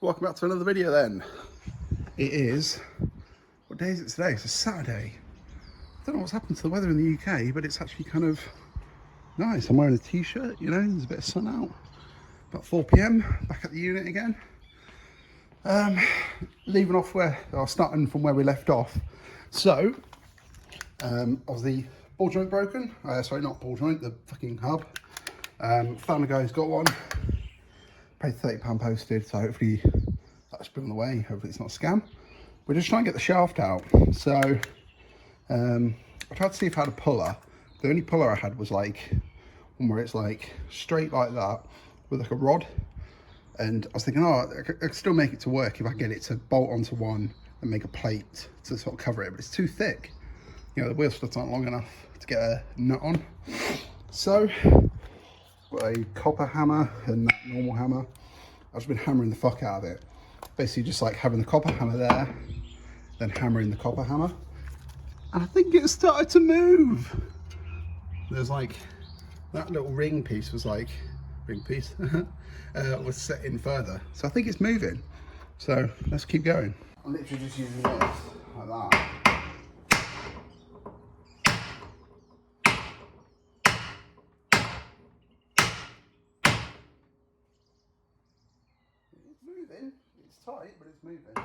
Welcome back to another video then. It is, what day is it today? It's a Saturday. I don't know what's happened to the weather in the UK, but it's actually kind of nice. I'm wearing a t-shirt, you know, there's a bit of sun out. About 4 PM, back at the unit again. Leaving off starting from where we left off. So, obviously, ball joint broken. Sorry, not ball joint, the fucking hub. Found a guy who's got one. Paid £30 posted, so hopefully that's been on the way. Hopefully it's not a scam. We're just trying to get the shaft out. So, I tried to see if I had a puller. The only puller I had was like one where it's like straight like that with like a rod. And I was thinking, oh, I could still make it to work if I get it to bolt onto one and make a plate to sort of cover it, but it's too thick. You know, the wheel studs aren't long enough to get a nut on. So, got a copper hammer and that normal hammer. I've just been hammering the fuck out of it. Basically just like having the copper hammer there, then hammering the copper hammer. And I think it started to move. There's like, that little ring piece was like, was set in further. So I think it's moving. So let's keep going. I'm literally just using this like that. It's moving. It's tight, but it's moving.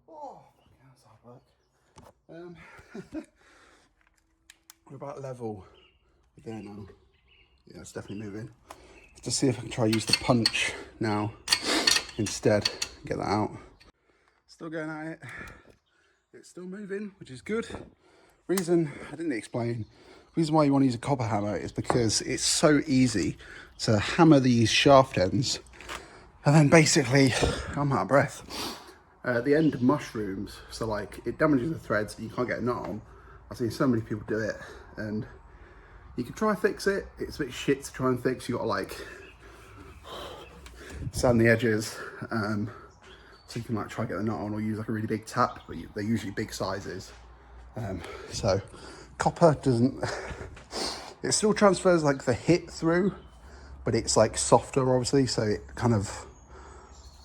Oh, that's hard work. We're about level with there now. Yeah, it's definitely moving. Let's see if I can try use the punch now instead. Get that out. Still going at it. It's still moving, which is good. Reason I didn't explain. Reason why you want to use a copper hammer is because it's so easy to hammer these shaft ends, and then basically, I'm out of breath. The end mushrooms, so like it damages the threads and you can't get a knot on. I've seen so many people do it, and you can try and fix it. It's a bit shit to try and fix. You got to like sand the edges, so you can like try and get the knot on, or use like a really big tap, but they're usually big sizes. So copper doesn't, it still transfers like the hit through, but it's like softer obviously, so it kind of,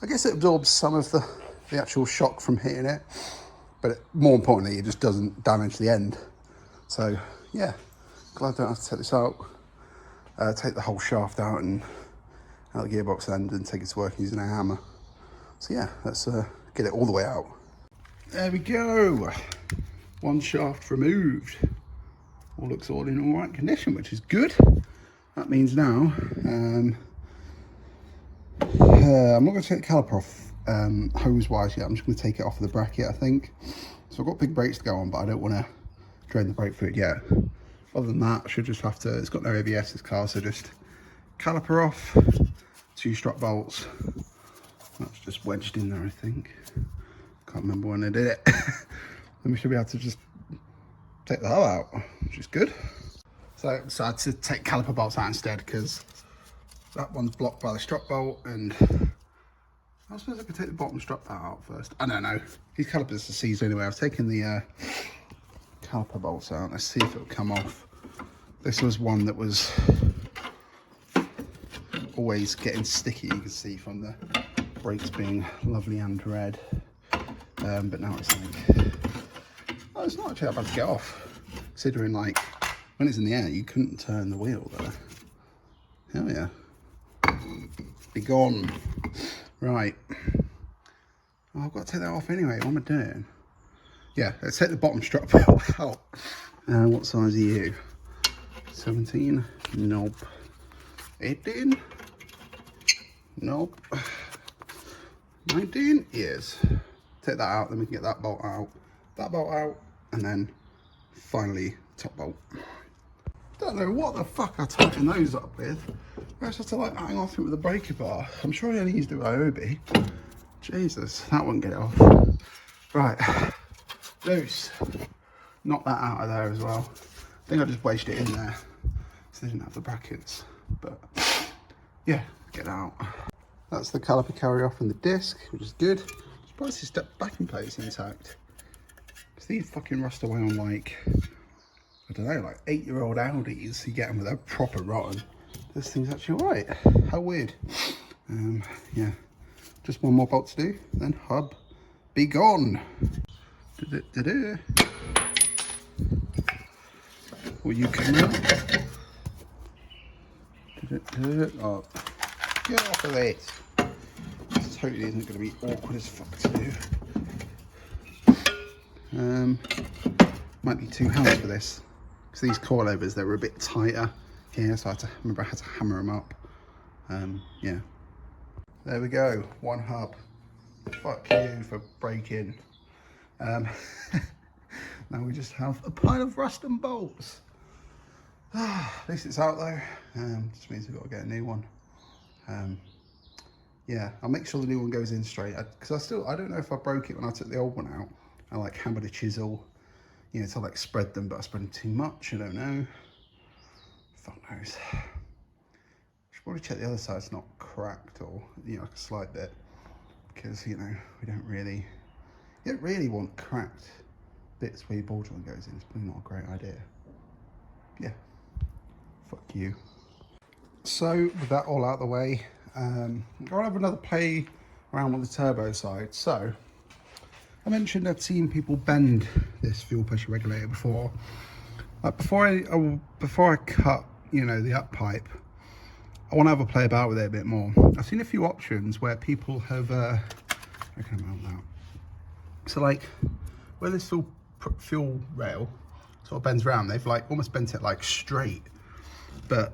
I guess it absorbs some of the actual shock from hitting it, but more importantly, it just doesn't damage the end. So yeah, glad I don't have to take this out, take the whole shaft out and out the gearbox end and take it to work using a hammer. So yeah, let's get it all the way out. There we go. One shaft removed. All looks all in all right condition, which is good. That means now, I'm not going to take the caliper off hose wise yet. I'm just going to take it off of the bracket, I think. So I've got big brakes to go on, but I don't want to drain the brake fluid yet. Other than that, I should just have to, it's got no ABS, this car, so just caliper off, 2 strut bolts. That's just wedged in there, I think. Can't remember when I did it. Then we should be able to just take the hull out, which is good. So I decided to take caliper bolts out instead, because that one's blocked by the strut bolt, and I suppose I could take the bottom strut out first. I don't know. These calipers are seized anyway. I've taken the caliper bolts out. Let's see if it'll come off. This was one that was always getting sticky, you can see from the brakes being lovely and red. But now it's like, oh, it's not actually that bad to get off, considering like when it's in the air you couldn't turn the wheel there. Hell yeah. Be gone. Right. Oh, I've got to take that off anyway. What am I doing? Yeah, let's take the bottom strut bolt out. What size are you? 17? Nope. 18? Nope. 19? Yes. Take that out, then we can get that bolt out, and then finally top bolt. Don't know what the fuck I tightened those up with. I just have to like hang off it with a breaker bar. I'm sure I only used it with Obi. Jesus, that wouldn't get it off. Right, loose. Knock that out of there as well. I think I just wedged it in there, so they didn't have the brackets. But yeah, get it out. That's the caliper carry off and the disc, which is good. I'm surprised this backing plate is intact, because these fucking rust away on like a don't know, like 8-year-old Audis, you get them with a proper rotten. This thing's actually all right. How weird. Yeah, just one more bolt to do, then hub, be gone. Will you come out? Oh, get off of this. This totally isn't going to be awkward as fuck to do. Might be 2 hands for this, because these coilovers, they were a bit tighter here, so I had to hammer them up. Yeah, there we go, 1 hub. Fuck you for breaking. Now we just have a pile of rust and bolts. At least it's out though. Just means we've got to get a new one. Yeah, I'll make sure the new one goes in straight, because I don't know if I broke it when I took the old one out. I like hammered a chisel, you know, to like spread them, but I spread them too much. I don't know. Fuck knows. Should probably check the other side's not cracked, or, you know, like a slight bit, because, you know, you don't really want cracked bits where your ball joint goes in. It's probably not a great idea. Yeah, fuck you. So with that all out of the way, I'll have another play around with the turbo side. So I mentioned I've seen people bend this fuel pressure regulator before. Like before I cut, you know, the up pipe, I want to have a play about with it a bit more. I've seen a few options where people have, I can mount that. So like where this fuel rail sort of bends around, they've like almost bent it like straight, but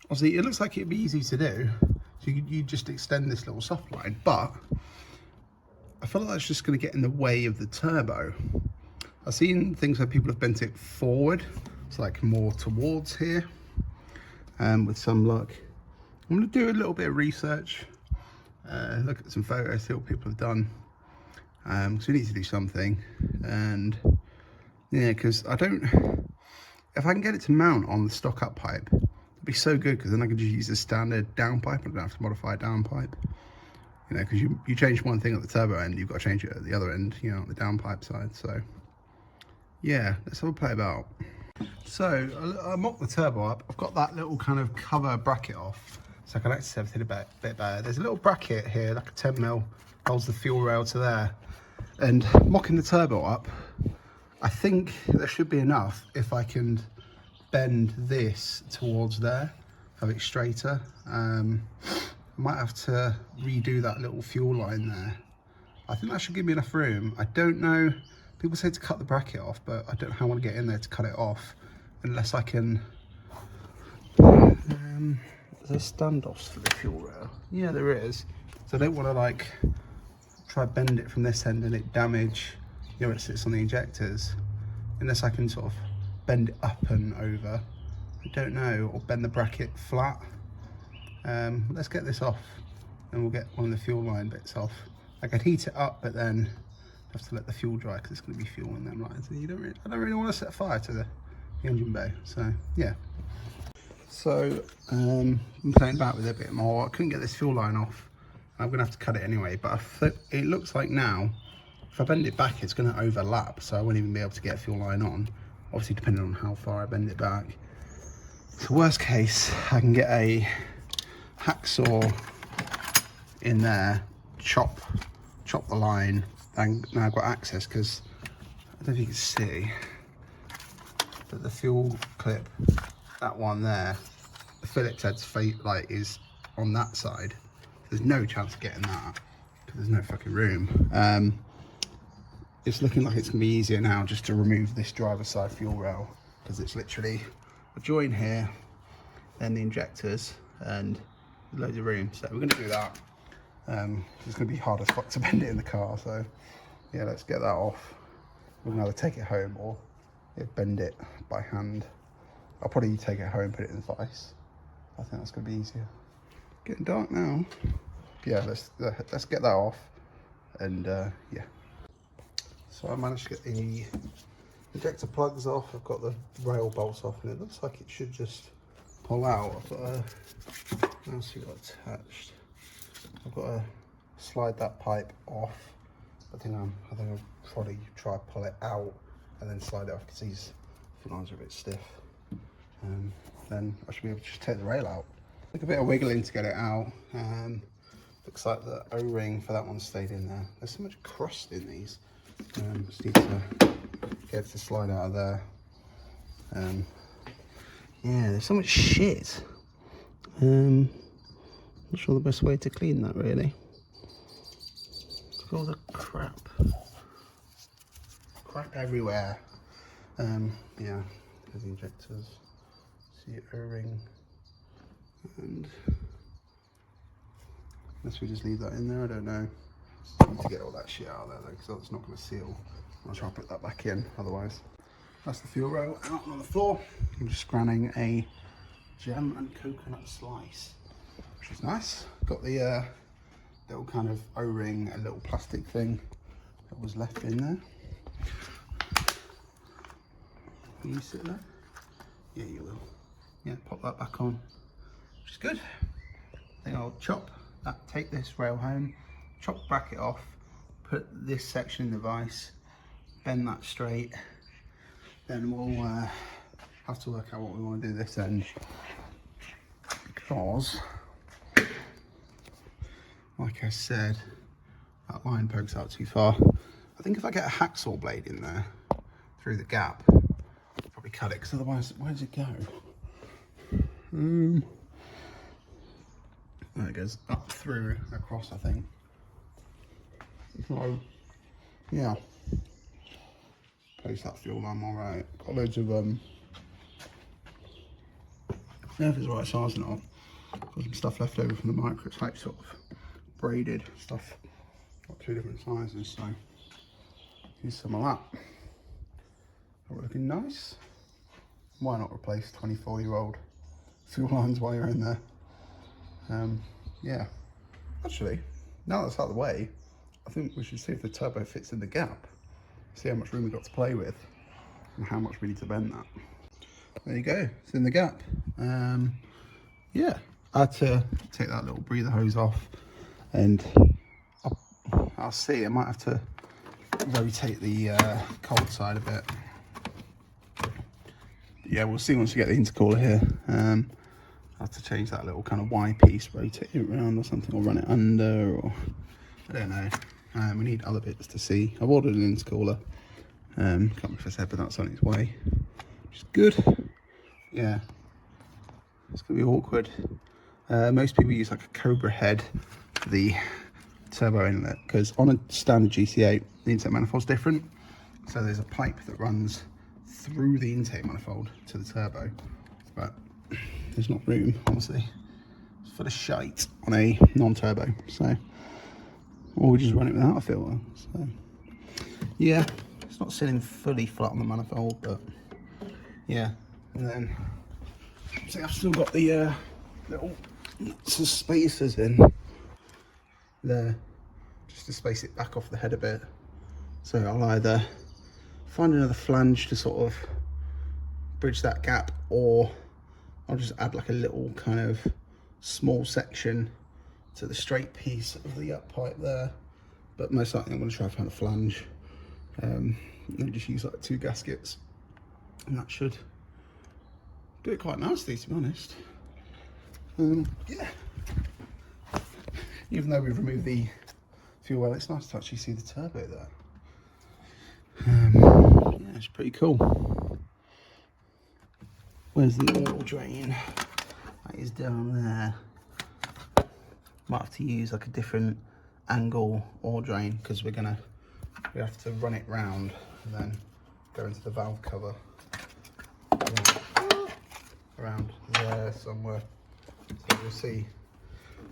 obviously it looks like it'd be easy to do. So you just extend this little soft line, but I feel like that's just going to get in the way of the turbo. I've seen things where people have bent it forward, so like more towards here, with some luck. I'm going to do a little bit of research, look at some photos, see what people have done, because we need to do something. And yeah, because if I can get it to mount on the stock up pipe, it'd be so good, because then I can just use the standard down pipe. I don't have to modify a down pipe, you know, because you change one thing at the turbo end, you've got to change it at the other end, you know, on the down pipe side. So yeah, let's have a play about. So I mocked the turbo up. I've got that little kind of cover bracket off, so I can access everything a bit better. There's a little bracket here, like a 10mm, holds the fuel rail to there. And mocking the turbo up, I think there should be enough if I can bend this towards there, have it straighter. I might have to redo that little fuel line there. I think that should give me enough room. I don't know, people say to cut the bracket off, but I don't know how I want to get in there to cut it off, unless I can, there's standoffs for the fuel rail. Yeah, there is. So I don't want to like try bend it from this end and it damage, you know, it sits on the injectors, unless I can sort of bend it up and over, I don't know, or bend the bracket flat. Let's get this off and we'll get one of the fuel line bits off. I could heat it up, but then I have to let the fuel dry, because it's going to be fuel in them lines, and I don't really want to set fire to the engine bay. So yeah, so I'm playing back with it a bit more. I couldn't get this fuel line off. I'm going to have to cut it anyway, but it looks like now, if I bend it back, it's going to overlap, so I won't even be able to get a fuel line on, obviously depending on how far I bend it back. So worst case, I can get a hacksaw in there, chop the line, and now I've got access, because I don't know if you can see, but the fuel clip, that one there, the Phillips head's like is on that side. There's no chance of getting that, because there's no fucking room. It's looking like it's gonna be easier now just to remove this driver's side fuel rail, because it's literally a join here, then the injectors, and loads of room. So we're gonna do that. It's gonna be hard as fuck to bend it in the car, so yeah, let's get that off. We're gonna either take it home or bend it by hand. I'll probably take it home and put it in the vise. I think that's gonna be easier. Getting dark now. Yeah, let's get that off, and yeah. So I managed to get the injector plugs off. I've got the rail bolts off, and it looks like it should just pull out. I've got what else we got attached? I've got to slide that pipe off. I think I'll probably try to pull it out and then slide it off, because these The lines are a bit stiff. Then I should be able to just take the rail out. Like a bit of wiggling to get it out. Looks like the O-ring for that one stayed in there. There's so much crust in these. Just need to get it to slide out of there. Yeah, there's so much shit. Not sure the best way to clean that really. Look at all the crap everywhere. Yeah, there's the injectors. See O-ring, and unless we just leave that in there, I don't know. I need to get all that shit out of there though, because it's not going to seal. I'll try and put that back in otherwise. That's the fuel rail out on the floor. I'm just scanning a jam and coconut slice, which is nice. Got the little kind of O-ring, a little plastic thing that was left in there. Will you sit there? Yeah, you will. Yeah, pop that back on, which is good. I think I'll chop that, take this rail home, chop the bracket off, put this section in the vise, bend that straight, then we'll have to work out what we want to do this end, because like I said, that line pokes out too far. I think if I get a hacksaw blade in there through the gap, I'll probably cut it, because otherwise, where does it go? There it goes, up through, across, I think. So, yeah. Place that fuel line all right. Got loads of, I don't know if it's the right size or not. Got some stuff left over from the micro. It's like sort of braided stuff. Got two different sizes, so use some of that. Are we looking nice? Why not replace 24-year-old fuel lines while you're in there? Yeah, actually, now that's out of the way, I think we should see if the turbo fits in the gap. See how much room we've got to play with and how much we need to bend that. There you go, it's in the gap. Yeah, I had to take that little breather hose off, and I'll see, I might have to rotate the cold side a bit. Yeah, we'll see once we get the intercooler here. I have to change that little kind of Y piece, rotate it around or something, or run it under, or I don't know. We need other bits to see. I've ordered an intercooler. Can't remember if I said, but that's on its way, which is good. Yeah, it's gonna be awkward. Most people use like a Cobra head for the turbo inlet, because on a standard GC8, the intake manifold's different. So there's a pipe that runs through the intake manifold to the turbo, but there's not room, honestly. It's full of shite on a non-turbo, so, or we just run it without a filter. So yeah, it's not sitting fully flat on the manifold, but yeah. And then so I've still got the little spacers in there just to space it back off the head a bit. So I'll either find another flange to sort of bridge that gap, or I'll just add like a little kind of small section to the straight piece of the up pipe there. But most likely I'm going to try to find a flange and just use like 2 gaskets, and that should do it quite nicely, to be honest. Yeah, even though we've removed the fuel well, it's nice to actually see the turbo there. Yeah, it's pretty cool. Where's the oil drain? That is down there. Might have to use like a different angle oil drain, because we have to run it round and then go into the valve cover around there somewhere. So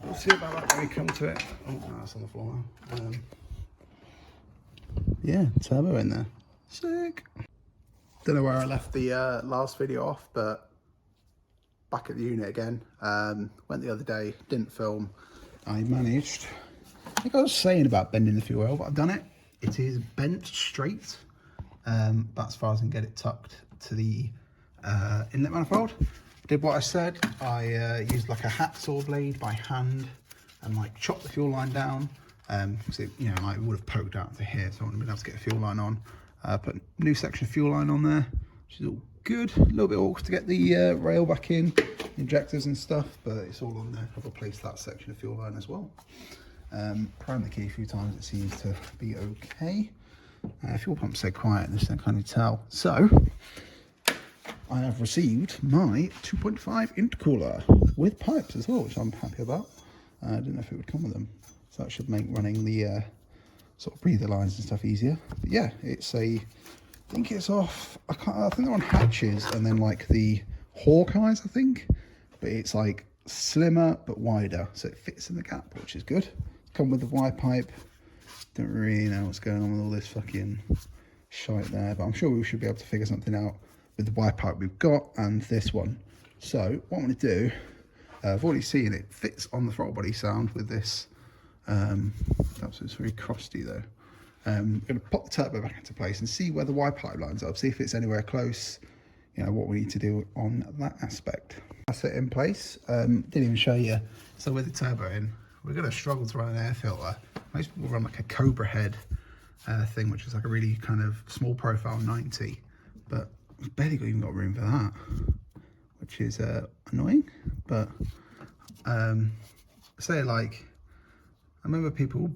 we'll see about that when we come to it. Oh no, that's on the floor now. Yeah, turbo in there. Sick. Don't know where I left the last video off, but back at the unit again. Went the other day, didn't film. I managed, I think I was saying about bending the fuel oil, but I've done it. It is bent straight, but as far as I can get it tucked to the inlet manifold. Did what I said. I used like a hacksaw blade by hand and like chopped the fuel line down. Because it, you know, like, it would have poked out to here, so I wouldn't have been able to get a fuel line on. Put a new section of fuel line on there, which is all good. A little bit awkward to get the rail back in, injectors and stuff, but it's all on there. I've replaced that section of fuel line as well. Primed the key a few times, it seems to be okay. Fuel pump stayed quiet, this I can't tell. So, I have received my 2.5 intercooler with pipes as well, which I'm happy about. I didn't know if it would come with them. So that should make running the sort of breather lines and stuff easier. But yeah, it's I think it's off, I think they're on hatches and then like the Hawkeyes, I think. But it's like slimmer but wider, so it fits in the gap, which is good. Come with the Y pipe. Don't really know what's going on with all this fucking shite there, but I'm sure we should be able to figure something out with the Y pipe we've got and this one. So what I'm going to do, I've already seen it fits on the throttle body sound with this. That's it's very crusty though. I'm going to pop the turbo back into place and see where the Y pipe lines up, see if it's anywhere close, you know, what we need to do on that aspect. That's it in place. Didn't even show you. So with the turbo in, we're going to struggle to run an air filter. Most people run like a Cobra head thing, which is like a really kind of small profile 90, but we've barely even got room for that, which is annoying. But say like, I remember people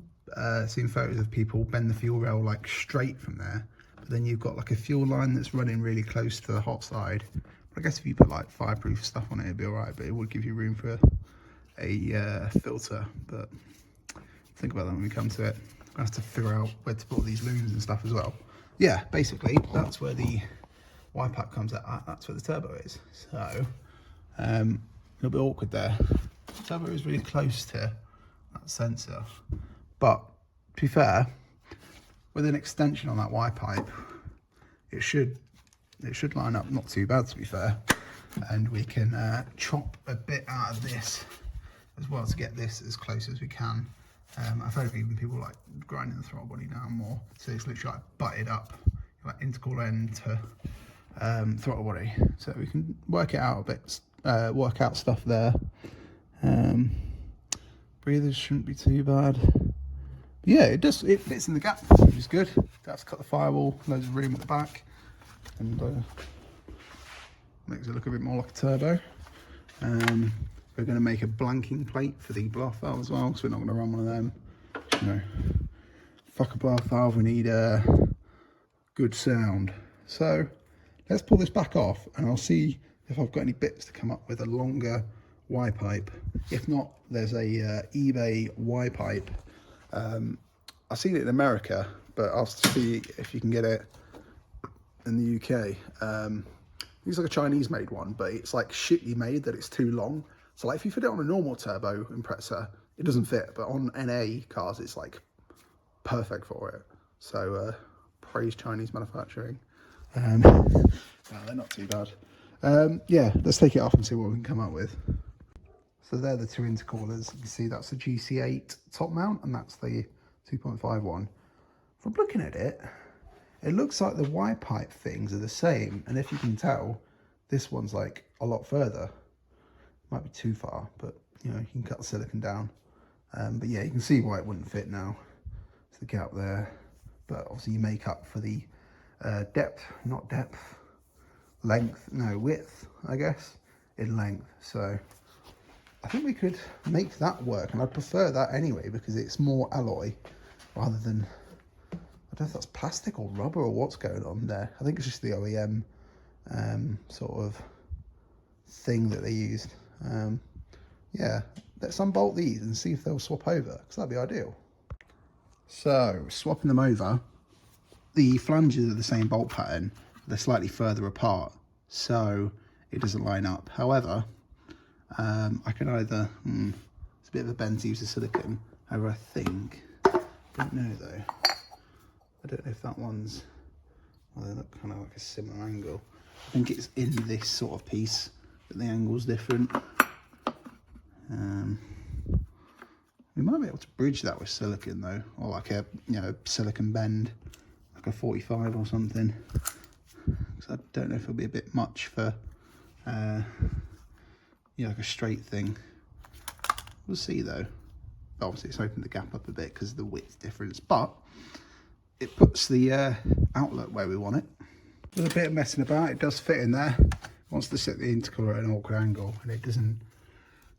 seeing photos of people bend the fuel rail like straight from there, but then you've got like a fuel line that's running really close to the hot side. But I guess if you put like fireproof stuff on it, it'd be all right, but it would give you room for a filter. But think about that when we come to it. I have to figure out where to put these looms and stuff as well. Yeah, basically that's where the Y pipe comes at. That's where the turbo is. So a little bit awkward there. The turbo is really close to that sensor, but to be fair, with an extension on that Y pipe, it should line up not too bad, to be fair. And we can chop a bit out of this as well to get this as close as we can. I've heard of even people like grinding the throttle body down more, so it's literally like butted up, like intercooler end to throttle body, so we can work it out a bit, work out stuff there. Breathers shouldn't be too bad. But yeah, it fits in the gap, which is good. Don't have to cut the firewall, loads of room at the back, and makes it look a bit more like a turbo. We're going to make a blanking plate for the blow off valve as well, so we're not going to run one of them. You know, fuck a blow off valve, we need a good sound. So let's pull this back off and I'll see if I've got any bits to come up with a longer Y pipe. If not, there's a eBay Y pipe. I've seen it in America, but I'll see if you can get it in the UK. It's like a Chinese made one, but it's like shitly made that it's too long. So like if you fit it on a normal turbo compressor, it doesn't fit, but on NA cars, it's like perfect for it. So praise Chinese manufacturing. No, they're not too bad. Yeah, let's take it off and see what we can come up with. So they're the two intercoolers. You can see that's the GC8 top mount, and that's the 2.5 one. From looking at it, it looks like the Y pipe things are the same, and if you can tell, this one's like a lot further. Might be too far, but you know, you can cut the silicon down. But yeah, you can see why it wouldn't fit now. There's the gap there, but obviously you make up for the width, I guess, in length. So I think we could make that work, and I'd prefer that anyway because it's more alloy rather than, I don't know if that's plastic or rubber or what's going on there. I think it's just the OEM sort of thing that they used. Yeah, let's unbolt these and see if they'll swap over, because that'd be ideal. So swapping them over, the flanges are the same bolt pattern, they're slightly further apart, so it doesn't line up. However, I can either, it's a bit of a bend to use the silicone. However, I think, don't know though, I don't know if that one's, well, they look kind of like a similar angle. I think it's in this sort of piece, but the angle's different. We might be able to bridge that with silicone though, or like a, you know, silicone bend, like a 45 or something. Because I don't know if it'll be a bit much for, yeah, like a straight thing. We'll see though. Obviously it's opened the gap up a bit because of the width difference, but it puts the outlet where we want it. with a bit of messing about, it does fit in there. It wants to set the intercooler at an awkward angle, and it doesn't.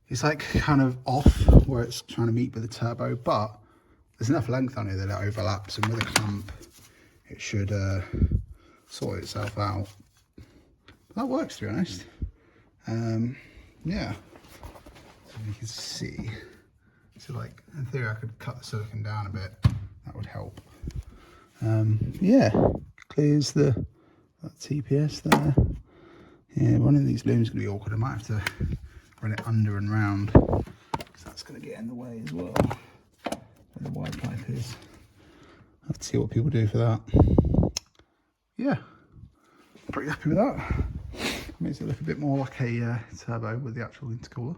It's like kind of off where it's trying to meet with the turbo, but there's enough length on it that it overlaps, and with a clamp, it should sort itself out. But that works, to be honest. Yeah. So you can see. So, like, in theory, I could cut the silicon down a bit. That would help. Yeah, clears that TPS there. Yeah, running these looms is going to be awkward. I might have to run it under and round, because that's going to get in the way as well, where the wide pipe is. I'll have to see what people do for that. Yeah, pretty happy with that. Makes it look a bit more like a turbo with the actual intercooler.